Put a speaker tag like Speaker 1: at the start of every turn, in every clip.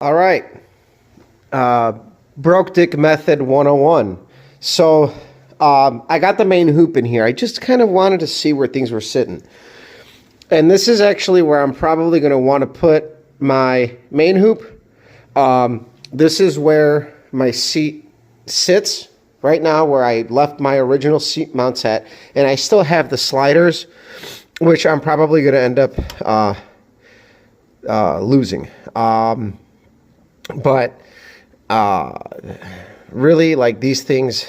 Speaker 1: All right. Broke Dick Method 101. So I got the main hoop in here. I just kind of wanted to see where things were sitting. And this is actually where I'm probably going to want to put my main hoop. This is where my seat sits right now, where I left my original seat mounts at. And I still have the sliders, which I'm probably going to end up losing. But really, like, these things,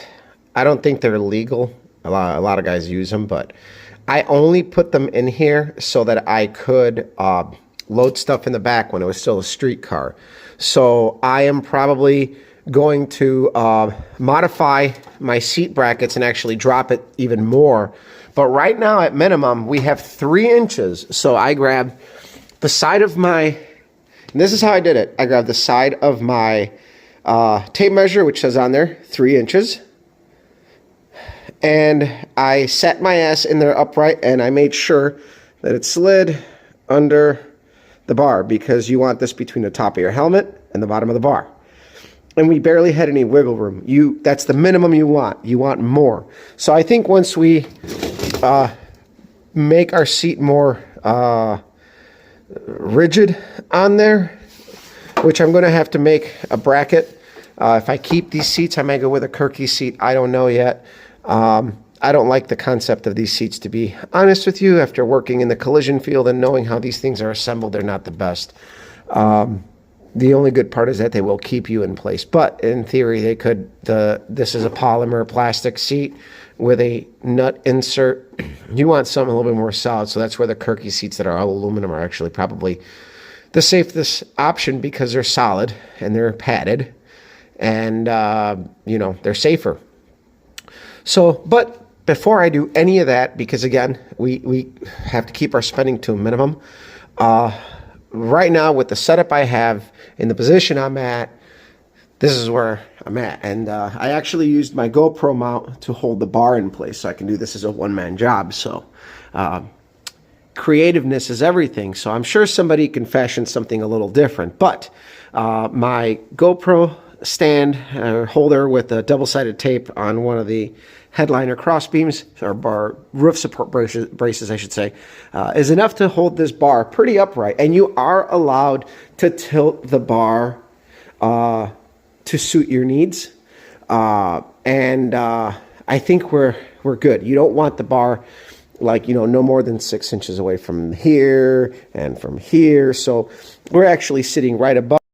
Speaker 1: I don't think they're legal. A lot of guys use them, but I only put them in here so that I could load stuff in the back when it was still a street car. So I am probably going to modify my seat brackets and actually drop it even more. But right now, at minimum, we have 3 inches. So I grabbed the side of my, and this is how I did it. I grabbed the side of my tape measure, which says on there 3 inches. And I set my ass in there upright, and I made sure that it slid under the bar, because you want this between the top of your helmet and the bottom of the bar. And we barely had any wiggle room. That's the minimum you want. You want more. So I think once we make our seat more rigid on there, which I'm going to have to make a bracket. If I keep these seats, I might go with a Kirky seat. I don't know yet. I don't like the concept of these seats, to be honest with you. After working in the collision field and knowing how these things are assembled, they're not the best. The only good part is that they will keep you in place. But in theory, they could. This is a polymer plastic seat with a nut insert. You want something a little bit more solid, so that's where the Kirky seats that are all aluminum are actually probably the safest option, because they're solid and they're padded, and they're safer. So, but before I do any of that, because again, we have to keep our spending to a minimum. Right now, with the setup I have in the position I'm at, this is where I'm at. And I actually used my GoPro mount to hold the bar in place, so I can do this as a one-man job. So creativeness is everything. So I'm sure somebody can fashion something a little different. But my GoPro stand holder with a double-sided tape on one of the headliner cross beams, or bar roof support braces, I should say, is enough to hold this bar pretty upright. And you are allowed to tilt the bar to suit your needs. I think we're good. You don't want the bar, like, no more than 6 inches away from here and from here. So we're actually sitting right above